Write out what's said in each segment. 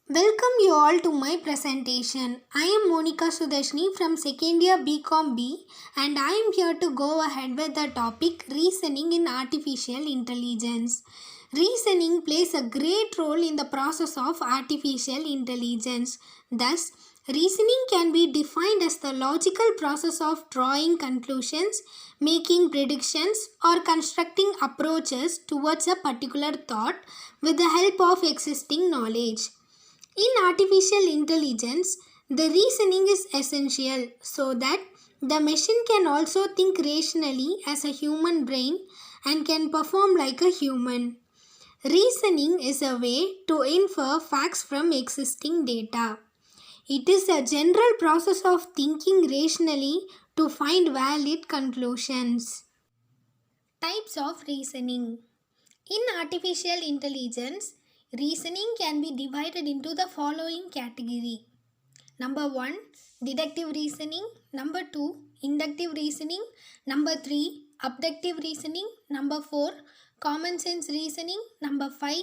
Welcome you all to my presentation. I am Monica Sudashni from second year BCom B and I am here to go ahead with the topic reasoning in artificial intelligence. Reasoning plays a great role in the process of artificial intelligence. Thus, reasoning can be defined as the logical process of drawing conclusions, making predictions, or constructing approaches towards a particular thought with the help of existing knowledge. In artificial intelligence, the reasoning is essential so that the machine can also think rationally as a human brain and can perform like a human. Reasoning is a way to infer facts from existing data. It is a general process of thinking rationally to find valid conclusions. Types of reasoning. In artificial intelligence, reasoning can be divided into the following category. Number 1, deductive reasoning. Number 2, inductive reasoning. Number 3, abductive reasoning. Number 4, common sense reasoning. Number 5,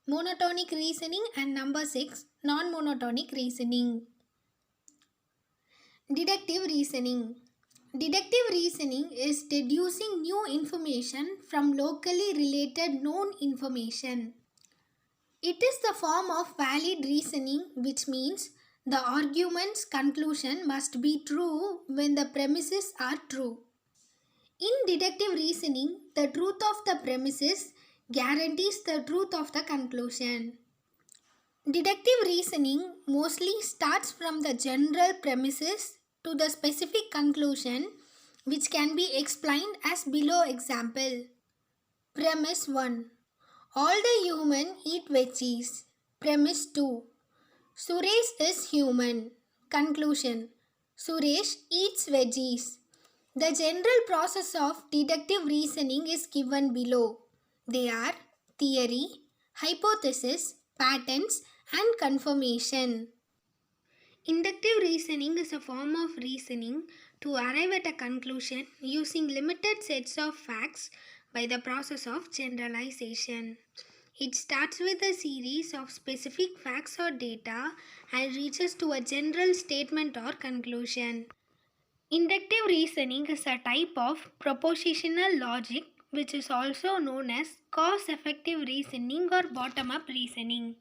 monotonic reasoning. And number 6, non-monotonic reasoning. Deductive reasoning. Deductive reasoning is deducing new information from locally related known information. It is the form of valid reasoning, which means the argument's conclusion must be true when the premises are true. In deductive reasoning, the truth of the premises guarantees the truth of the conclusion. Deductive reasoning mostly starts from the general premises to the specific conclusion, which can be explained as below example. Premise 1. All the human eat veggies. Premise 2. Suresh is human. Conclusion. Suresh eats veggies. The general process of deductive reasoning is given below. They are theory, hypothesis, patterns, and confirmation. Inductive reasoning is a form of reasoning to arrive at a conclusion using limited sets of facts by the process of generalization. It starts with a series of specific facts or data and reaches to a general statement or conclusion. Inductive reasoning is a type of propositional logic which is also known as cause-effective reasoning or bottom-up reasoning.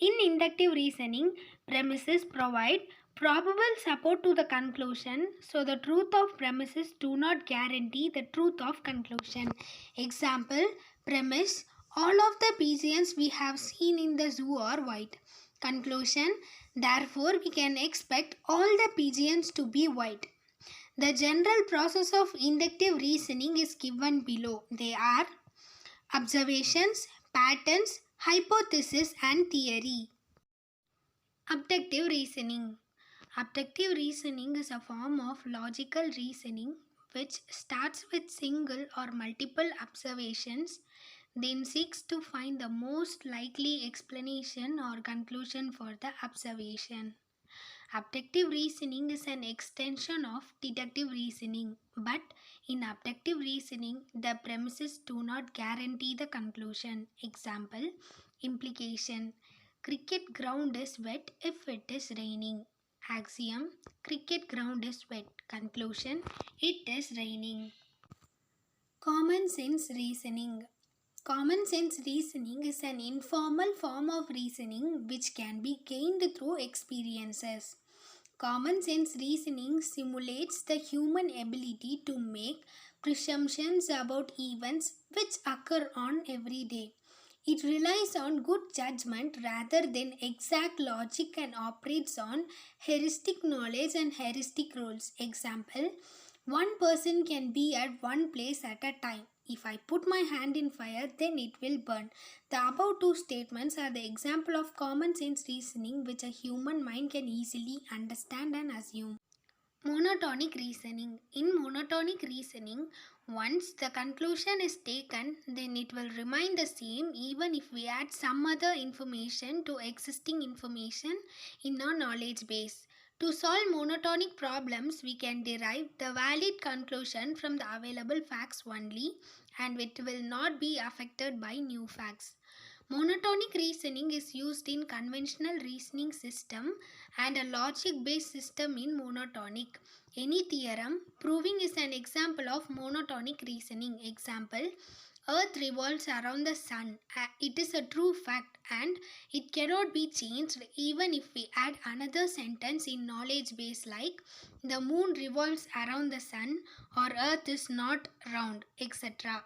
In inductive reasoning, premises provide probable support to the conclusion, so the truth of premises do not guarantee the truth of conclusion. Example, premise, all of the pigeons we have seen in the zoo are white. Conclusion, therefore we can expect all the pigeons to be white. The general process of inductive reasoning is given below. They are observations, patterns, hypothesis, and theory. Abductive reasoning. Abductive reasoning is a form of logical reasoning which starts with single or multiple observations, then seeks to find the most likely explanation or conclusion for the observation. Abductive reasoning is an extension of deductive reasoning, but in abductive reasoning, the premises do not guarantee the conclusion. Example, implication. Cricket ground is wet if it is raining. Axiom, cricket ground is wet. Conclusion, it is raining. Common sense reasoning. Common sense reasoning is an informal form of reasoning which can be gained through experiences. Common sense reasoning simulates the human ability to make presumptions about events which occur on every day. It relies on good judgment rather than exact logic and operates on heuristic knowledge and heuristic rules. Example, one person can be at one place at a time. If I put my hand in fire, then it will burn. The above two statements are the example of common sense reasoning which a human mind can easily understand and assume. Monotonic reasoning. In monotonic reasoning, once the conclusion is taken, then it will remain the same even if we add some other information to existing information in our knowledge base. To solve monotonic problems, we can derive the valid conclusion from the available facts only, and it will not be affected by new facts. Monotonic reasoning is used in conventional reasoning system and a logic-based system in monotonic. Any theorem proving is an example of monotonic reasoning. Example, Earth revolves around the sun. It is a true fact and it cannot be changed even if we add another sentence in knowledge base like the moon revolves around the sun or Earth is not round, etc.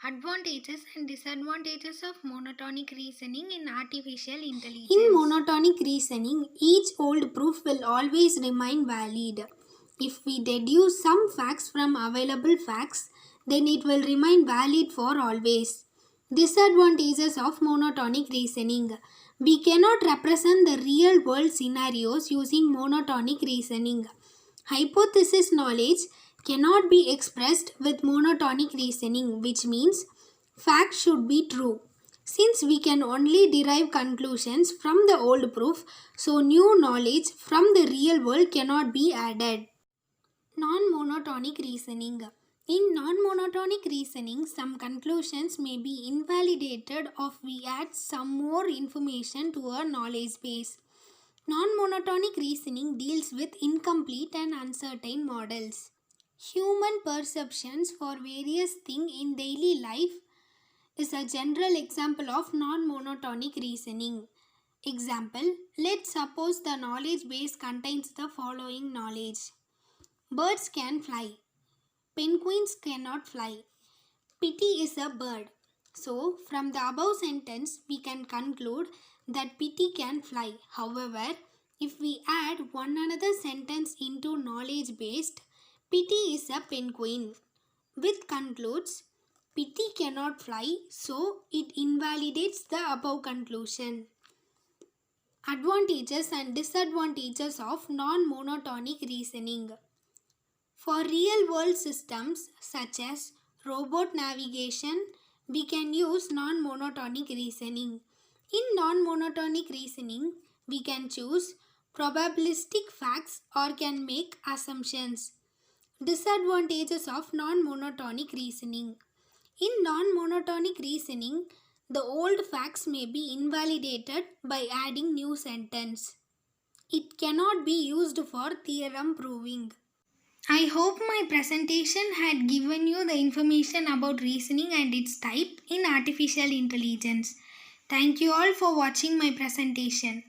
Advantages and disadvantages of monotonic reasoning in artificial intelligence. In monotonic reasoning, each old proof will always remain valid. If we deduce some facts from available facts, then it will remain valid for always. Disadvantages of monotonic reasoning. We cannot represent the real world scenarios using monotonic reasoning. Hypothesis knowledge cannot be expressed with monotonic reasoning, which means facts should be true. Since we can only derive conclusions from the old proof, so new knowledge from the real world cannot be added. Non-monotonic reasoning. In non-monotonic reasoning, some conclusions may be invalidated if we add some more information to our knowledge base. Non-monotonic reasoning deals with incomplete and uncertain models. Human perceptions for various things in daily life is a general example of non-monotonic reasoning. Example, let's suppose the knowledge base contains the following knowledge. Birds can fly. Penguins cannot fly. Pity is a bird. So, from the above sentence, we can conclude that Pity can fly. However, if we add one another sentence into knowledge based, Pity is a penguin, which concludes Pity cannot fly, so it invalidates the above conclusion. Advantages and disadvantages of non-monotonic reasoning. For real-world systems such as robot navigation, we can use non-monotonic reasoning. In non-monotonic reasoning, we can choose probabilistic facts or can make assumptions. Disadvantages of non-monotonic reasoning. In non-monotonic reasoning, the old facts may be invalidated by adding new sentence. It cannot be used for theorem proving. I hope my presentation had given you the information about reasoning and its type in artificial intelligence. Thank you all for watching my presentation.